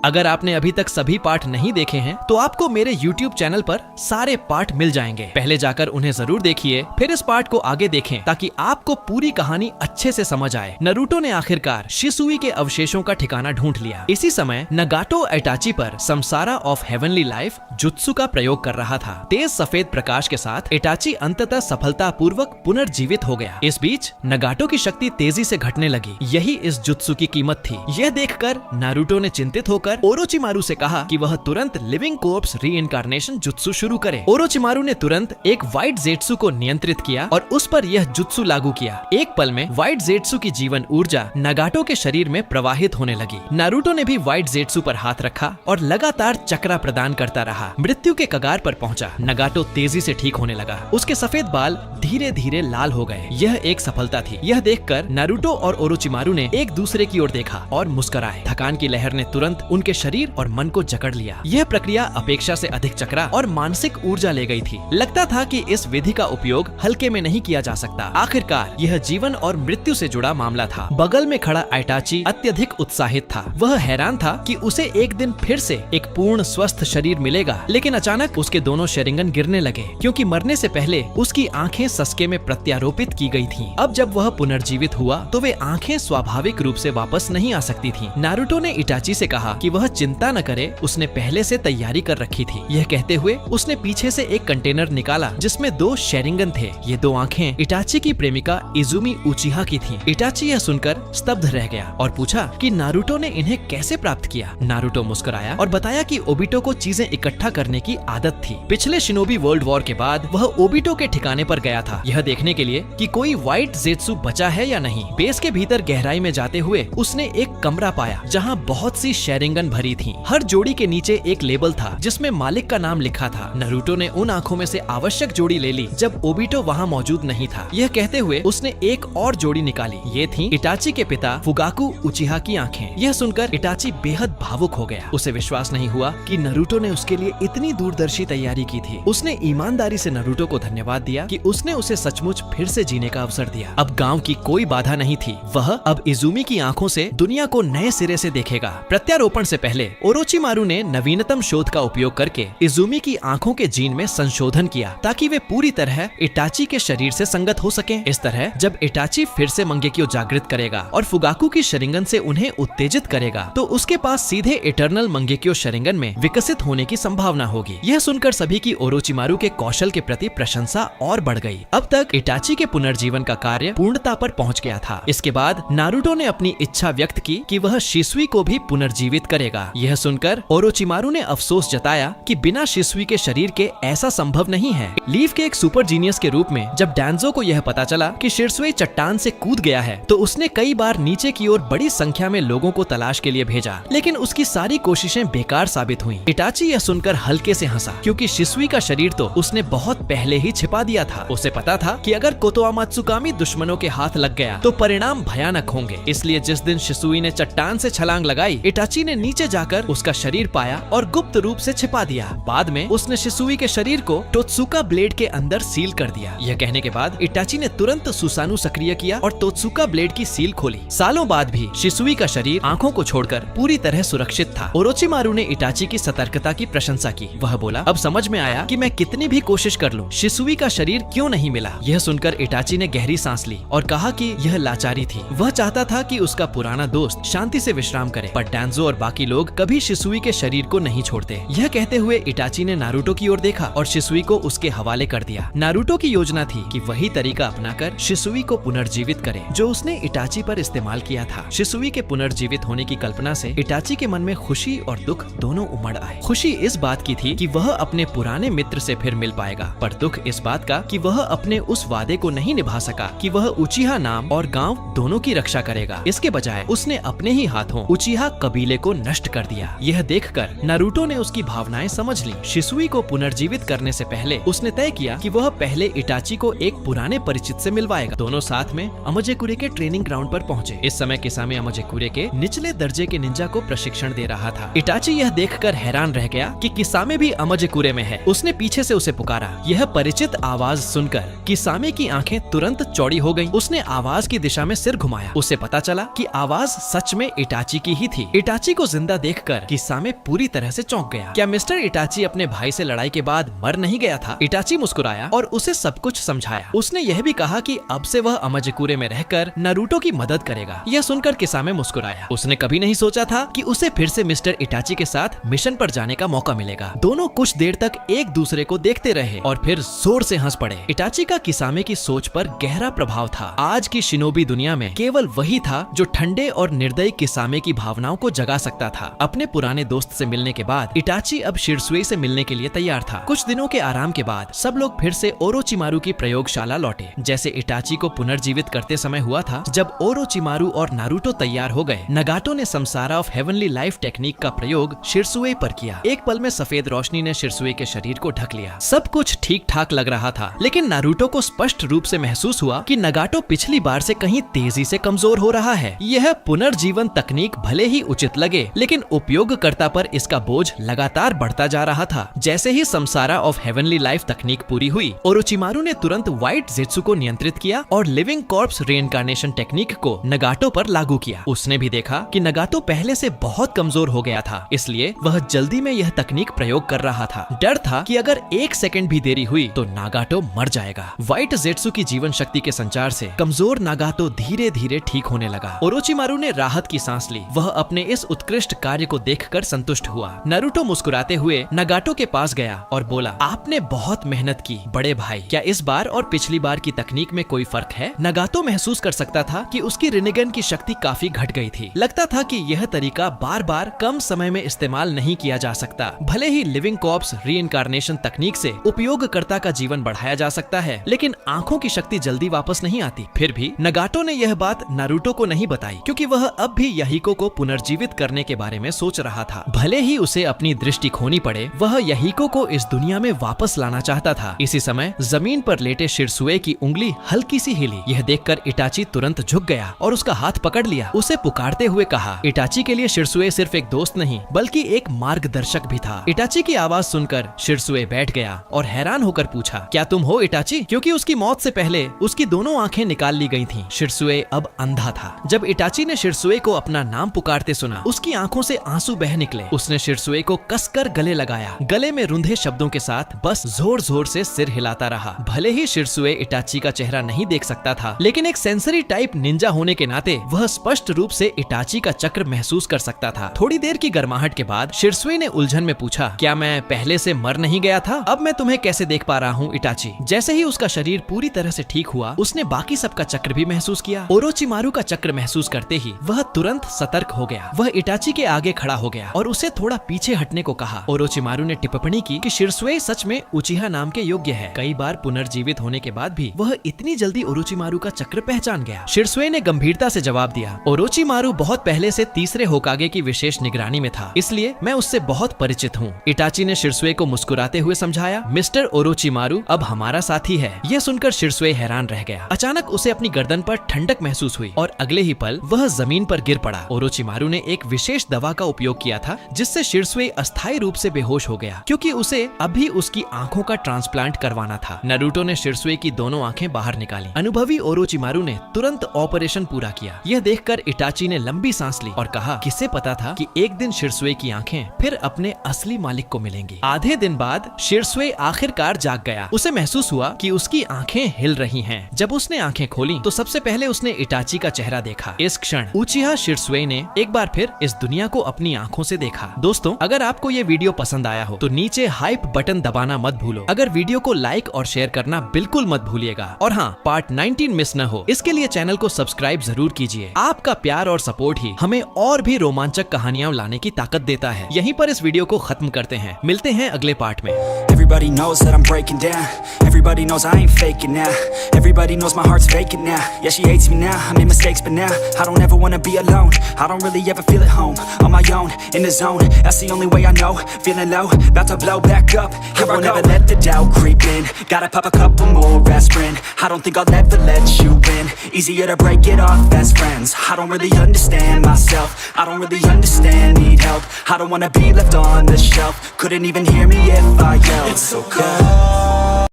अगर आपने अभी तक सभी पार्ट नहीं देखे हैं तो आपको मेरे YouTube चैनल पर सारे पार्ट मिल जाएंगे। पहले जाकर उन्हें जरूर देखिए, फिर इस पार्ट को आगे देखें ताकि आपको पूरी कहानी अच्छे से समझ आए। नारुतो ने आखिरकार शिसुई के अवशेषों का ठिकाना ढूंढ लिया। इसी समय नगाटो इटाची पर Samsara of heavenly life jutsu का प्रयोग कर रहा था। तेज सफेद प्रकाश के साथ इटाची अंततः सफलतापूर्वक पुनर्जीवित हो गया। इस बीच नगाटो की शक्ति तेजी से घटने लगी। यही इस जुत्सु की कीमत थी। यह देखकर नारुतो ने चिंतित होकर ओरोचिमारू से कहा कि वह तुरंत लिविंग कोर्प्स रीइंकार्नेशन जुत्सु शुरू करे। ओरोचिमारू ने तुरंत एक व्हाइट जेट्सु को नियंत्रित किया और उस पर यह जुत्सु लागू किया। एक पल में व्हाइट जेट्सु की जीवन ऊर्जा नगाटो के शरीर में प्रवाहित होने लगी। नारुतो ने भी व्हाइट जेट्सु पर हाथ रखा और लगातार चक्रा प्रदान करता रहा। मृत्यु के कगार पर पहुंचा। नगाटो तेजी से ठीक होने लगा। उसके सफेद बाल धीरे धीरे लाल हो गए। यह एक सफलता थी। यह देखकर नारुतो और ओरोचिमारू ने एक दूसरे की ओर देखा और मुस्कुराए। थकान की लहर ने तुरंत उनके शरीर और मन को जकड़ लिया। यह प्रक्रिया अपेक्षा से अधिक चक्रा और मानसिक ऊर्जा ले गई थी। लगता था कि इस विधि का उपयोग हल्के में नहीं किया जा सकता। आखिरकार यह जीवन और मृत्यु से जुड़ा मामला था। बगल में खड़ा इटाची अत्यधिक उत्साहित था। वह हैरान था कि उसे एक दिन फिर से एक पूर्ण स्वस्थ शरीर मिलेगा। लेकिन अचानक उसके दोनों शेरिंगन गिरने लगे क्योंकि मरने से पहले उसकी आंखें सस्के में प्रत्यारोपित की गई थीं। अब जब वह पुनर्जीवित हुआ तो वे आंखें स्वाभाविक रूप से वापस नहीं आ सकती थीं। नारुतो ने इटाची से कहा कि वह चिंता न करे, उसने पहले से तैयारी कर रखी थी। यह कहते हुए उसने पीछे से एक कंटेनर निकाला जिसमें 2 शेरिंगन थे। ये 2 आंखें इटाची की प्रेमिका इजुमी उचिहा की थीं। इटाची यह सुनकर स्तब्ध रह गया और पूछा कि नारुतो ने इन्हें कैसे प्राप्त किया। नारुतो मुस्कुराया और बताया कि ओबिटो को चीजें इकट्ठा करने की आदत थी। पिछले शिनोबी वर्ल्ड वॉर के बाद वह ओबिटो के ठिकाने पर गया था, यह देखने के लिए कि कोई व्हाइट जेट्सु बचा है या नहीं। बेस के भीतर गहराई में जाते हुए उसने एक कमरा पाया जहां बहुत सी शेरिंगन भरी थीं। हर जोड़ी के नीचे एक लेबल था जिसमें मालिक का नाम लिखा था। नारुतो ने उन आंखों में से आवश्यक जोड़ी ले ली जब ओबिटो वहां मौजूद नहीं था। यह कहते हुए उसने एक और जोड़ी निकाली। ये थी इटाची के पिता फुगाकू उचिहा की आंखें। यह सुनकर इटाची बेहद भावुक हो गया। उसे विश्वास नहीं हुआ कि नारुतो ने उसके लिए इतनी दूरदर्शी तैयारी की थी। उसने ईमानदारी से नारुतो को धन्यवाद दिया कि उसने उसे सचमुच फिर से जीने का अवसर दिया। अब गांव की कोई बाधा नहीं थी। वह अब इजुमी की आंखों से दुनिया को नए सिरे से देखेगा। प्रत्यारोपण से पहले ओरोचिमारू ने नवीनतम शोध का उपयोग करके इजुमी की आंखों के जीन में संशोधन किया ताकि वे पूरी तरह इटाची के शरीर से संगत हो सकें। इस तरह जब इटाची फिर से मंगेकियो जागृत करेगा और फुगाकू की शरिंगन से उन्हें उत्तेजित करेगा तो उसके पास सीधे इटर्नल मंगेकियो शरिंगन में विकसित होने की संभावना होगी। यह सुनकर सभी की ओरोचिमारू के कौशल के प्रति प्रशंसा और बढ़ गई। अब तक इटाची के पुनर्जीवन का कार्य पूर्णता पर पहुंच गया था। इसके बाद नारुतो ने अपनी इच्छा व्यक्त की कि वह शिसुई को भी पुनर्जीवित करेगा। यह सुनकर ओरोचिमारू ने अफसोस जताया कि बिना शिसुई के शरीर के ऐसा संभव नहीं है। लीफ के एक सुपर जीनियस के रूप में जब डैंजो को यह पता चला कि शिसुई चट्टान से कूद गया है तो उसने कई बार नीचे की ओर बड़ी संख्या में लोगों को तलाश के लिए भेजा, लेकिन उसकी सारी कोशिशें बेकार साबित हुई। इटाची यह सुनकर हल्के से हंसा क्योंकि शिसुई का शरीर तो उसने बहुत पहले ही छिपा दिया था। उसे पता था कि अगर कोतोआ मात्सुकामी दुश्मनों के हाथ लग गया तो परिणाम भयानक होंगे। इसलिए जिस दिन शिसुई ने चट्टान से छलांग लगाई, इटाची ने नीचे जाकर उसका शरीर पाया और गुप्त रूप से छिपा दिया। बाद में उसने शिसुई के शरीर को टोत्सुका ब्लेड के अंदर सील कर दिया। यह कहने के बाद इटाची ने तुरंत सुसानु सक्रिय किया और टोत्सुका ब्लेड की सील खोली। सालों बाद भी शिसुई का शरीर आंखों को छोड़कर पूरी तरह सुरक्षित था। ओरोचिमारू ने इटाची की सतर्कता की प्रशंसा की। वह बोला, अब समझ में आया कि मैं कितनी भी कोशिश कर लूं, शिसुई का शरीर क्यों नहीं मिला। यह सुनकर इटाची ने गहरी सांस ली और कहा कि यह लाचारी थी। वह चाहता था कि उसका पुराना दोस्त शांति से विश्राम करे, पर डैंजो और बाकी लोग कभी शिसुई के शरीर को नहीं छोड़ते। यह कहते हुए इटाची ने नारुतो की ओर देखा और शिसुई को उसके हवाले कर दिया। नारुतो की योजना थी कि वही तरीका अपनाकर शिसुई को पुनर्जीवित करे जो उसने इटाची पर इस्तेमाल किया था। शिसुई के पुनर्जीवित होने की कल्पना से इटाची के मन में खुशी और दुख दोनों उमड़ आए। खुशी इस बात की थी कि वह अपने पुराने मित्र से फिर मिल पाएगा, पर दुख इस बात का कि वह अपने उस वादे को नहीं निभा सका कि वह उचिहा नाम और गांव दोनों की रक्षा करेगा। इसके बजाय उसने अपने ही हाथों उचिहा कबीले को नष्ट कर दिया। यह देखकर नारुतो ने उसकी भावनाएं समझ ली। शिसुई को पुनर्जीवित करने से पहले उसने तय किया कि वह पहले इटाची को एक पुराने परिचित से मिलवाएगा। दोनों साथ में अमजेकुरे के ट्रेनिंग ग्राउंड पर पहुंचे। इस समय किसामे अमजेकुरे के निचले दर्जे के निंजा को प्रशिक्षण दे रहा था। इटाची यह देखकर हैरान रह गया कि किसामे भी अमजेकुरे में है। उसने पीछे से उसे पुकारा। यह परिचित आवाज सुनकर किसामे की आंखें तुरंत चौड़ी हो गईं। उसने आवाज की दिशा में सिर घुमाया। उसे पता चला कि आवाज सच में इटाची की ही थी। इटाची को जिंदा देखकर किसामे पूरी तरह से चौंक गया। क्या मिस्टर इटाची अपने भाई से लड़ाई के बाद मर नहीं गया था? इटाची मुस्कुराया और उसे सब कुछ समझाया। उसने यह भी कहा कि अब से वह अमाजिकुरे में रहकर नारुतो की मदद करेगा। यह सुनकर किसामे मुस्कुराया। उसने कभी नहीं सोचा था कि उसे फिर से मिस्टर इटाची के साथ मिशन पर जाने का मौका मिलेगा। दोनों कुछ देर तक एक दूसरे को देखते रहे और फिर जोर से हंस पड़े। इटाची का किसामे की सोच पर गहरा प्रभाव था। आज की शिनोबी दुनिया में केवल वही था जो ठंडे और निर्दयी किसामे की भावनाओं को जगा सकता था। अपने पुराने दोस्त से मिलने के बाद इटाची अब शिरसुए से मिलने के लिए तैयार था। कुछ दिनों के आराम के बाद सब लोग फिर से ओरोचिमारू की प्रयोगशाला लौटे। जैसे इटाची को पुनर्जीवित करते समय हुआ था। जब ओरोचिमारू और नारुतो तैयार हो गए, नगाटो ने Samsara of heavenly life technique का प्रयोग शिरसुए पर किया। एक पल में सफेद रोशनी ने शिरसुए के शरीर को ढक लिया। सब कुछ ठीक ठाक लग रहा था, लेकिन नारुतो को स्पष्ट रूप से महसूस हुआ कि नगाटो पिछली बार से कहीं तेजी से कमजोर हो रहा है। यह पुनर्जीवन तकनीक भले ही उचित लगे, लेकिन उपयोगकर्ता पर इसका बोझ लगातार बढ़ता जा रहा था। जैसे ही समसारा ऑफ हेवनली लाइफ तकनीक पूरी हुई, ओरोचिमारू ने तुरंत व्हाइट जेत्सु को नियंत्रित किया और लिविंग कॉर्प्स रीइंकार्नेशन टेक्निक को नगाटो पर लागू किया। उसने भी देखा कि नगाटो पहले से बहुत कमजोर हो गया था, इसलिए वह जल्दी में यह तकनीक प्रयोग कर रहा था। डर था कि अगर एक सेकंड भी देरी हुई तो नागाटो मर जाएगा। व्हाइट जेत्सु की जीवन शक्ति के संचार से कमजोर नागाटो धीरे धीरे ठीक होने लगा। ओरोचिमारू ने राहत की सांस ली। वह अपने इस उत्कृष्ट कार्य को देखकर संतुष्ट हुआ। नारुतो मुस्कुराते हुए नगाटो के पास गया और बोला, आपने बहुत मेहनत की बड़े भाई। क्या इस बार और पिछली बार की तकनीक में कोई फर्क है? नगाटो महसूस कर सकता था कि उसकी रिनिगन की शक्ति काफी घट गई थी। लगता था कि यह तरीका बार बार कम समय में इस्तेमाल नहीं किया जा सकता। भले ही लिविंग कॉर्प्स रीइंकार्नेशन तकनीक से उपयोगकर्ता का जीवन बढ़ाया जा सकता है, लेकिन आंखों की शक्ति जल्दी वापस नहीं आती। फिर भी नगाटो ने यह बात नारुतो को नहीं बताई, क्योंकि वह अब भी यहीको को पुनर्जीवित करने के बारे में सोच रहा था। भले ही उसे अपनी दृष्टि खोनी पड़े, वह यहीको को इस दुनिया में वापस लाना चाहता था। इसी समय जमीन पर लेटे शिरसुए की उंगली हल्की सी हिली। यह देखकर इटाची तुरंत झुक गया और उसका हाथ पकड़ लिया। उसे पुकारते हुए कहा। इटाची के लिए शिरसुए सिर्फ एक दोस्त नहीं, बल्कि एक मार्गदर्शक भी था। इटाची की आवाज सुनकर शिरसुए बैठ गया और हैरान होकर पूछा, क्या तुम हो इटाची? क्योंकि उसकी मौत से पहले उसकी दोनों आंखें निकाल ली गई थीं। शिरसुए अब अंधा था। जब इटाची ने शिरसुए को अपना नाम पुकारते सुना, उसकी आंखों से आंसू बह निकले। उसने शिरसुए को कसकर गले लगाया। गले में रुंधे शब्दों के साथ बस जोर जोर से सिर हिलाता रहा। भले ही शिरसुए इटाची का चेहरा नहीं देख सकता था, लेकिन एक सेंसरी टाइप निंजा होने के नाते वह स्पष्ट रूप से इटाची का चक्र महसूस कर सकता था। थोड़ी देर की गर्माहट के बाद शिरसुए ने उलझन में पूछा, क्या मैं पहले से मर नहीं गया था? अब मैं तुम्हें कैसे देख पा रहा हूँ इटाची? जैसे ही उसका शरीर पूरी तरह से ठीक हुआ, उसने बाकी सबका चक्र भी महसूस किया। ओरोचिमारू का चक्र महसूस करते ही वह तुरंत सतर्क हो गया। वह इटाची के आगे खड़ा हो गया और उसे थोड़ा पीछे हटने को कहा। ओरोचिमारू ने टिप्पणी की कि शिरसुए सच में उचिहा नाम के योग्य है। कई बार पुनर्जीवित होने के बाद भी वह इतनी जल्दी ओरोचिमारू का चक्र पहचान गया। शिरसुए ने गंभीरता से जवाब दिया, ओरोचिमारू बहुत पहले से तीसरे होकागे की विशेष निगरानी में था, इसलिए मैं उससे बहुत परिचित हूँ। इटाची ने शिरसुए को मुस्कुराते हुए समझाया, मिस्टर ओरोचिमारू अब हमारा साथी है। यह सुनकर शिरसुए हैरान रह गया। अचानक उसे अपनी गर्दन पर ठंडक महसूस हुई और अगले ही पल वह जमीन पर गिर पड़ा। ओरोचिमारू ने एक विशेष दवा का उपयोग किया था, जिससे शिरसुए अस्थायी रूप से बेहोश हो गया, क्योंकि उसे अभी उसकी आंखों का ट्रांसप्लांट करवाना था। नारुतो ने शिरसुए की दोनों आंखें बाहर निकाली। अनुभवी ओरोचिमारू ने तुरंत ऑपरेशन पूरा किया। यह देखकर इटाची ने लंबी सांस ली और कहा, किसे पता था कि एक दिन शिरसुए की आंखें फिर अपने असली मालिक को मिलेंगी। आधे दिन बाद शिरसुए आखिरकार जाग गया। उसे महसूस हुआ कि उसकी आंखें हिल रही हैं। जब उसने आंखें खोली तो सबसे पहले उसने इटाची का चेहरा देखा। इस क्षण उचिहा शिरसुए ने एक बार फिर इस दुनिया को अपनी आंखों से देखा। दोस्तों, अगर आपको ये वीडियो पसंद आया हो तो नीचे हाइप बटन दबाना मत भूलो। अगर वीडियो को लाइक और शेयर करना बिल्कुल मत भूलिएगा। और हाँ, पार्ट 19 मिस न हो, इसके लिए चैनल को सब्सक्राइब जरूर कीजिए। आपका प्यार और सपोर्ट ही हमें और भी रोमांचक कहानियां लाने की ताकत देता है। यहीं पर इस वीडियो को खत्म करते हैं। मिलते हैं अगले पार्ट में। Everybody knows that I'm breaking down. Everybody knows I ain't faking now. Everybody knows my heart's vacant now. Yeah, she hates me now, I made mistakes but now I don't ever wanna be alone. I don't really ever feel at home. On my own, in the zone, that's the only way I know. Feeling low, about to blow back up. Here I won't ever let the doubt creep in. Gotta pop a couple more aspirin. I don't think I'll ever let you in. Easier to break it off best friends. I don't really understand myself. I don't really understand, need help. I don't wanna be left on the shelf. Couldn't even hear me if I yelled. It's so cold.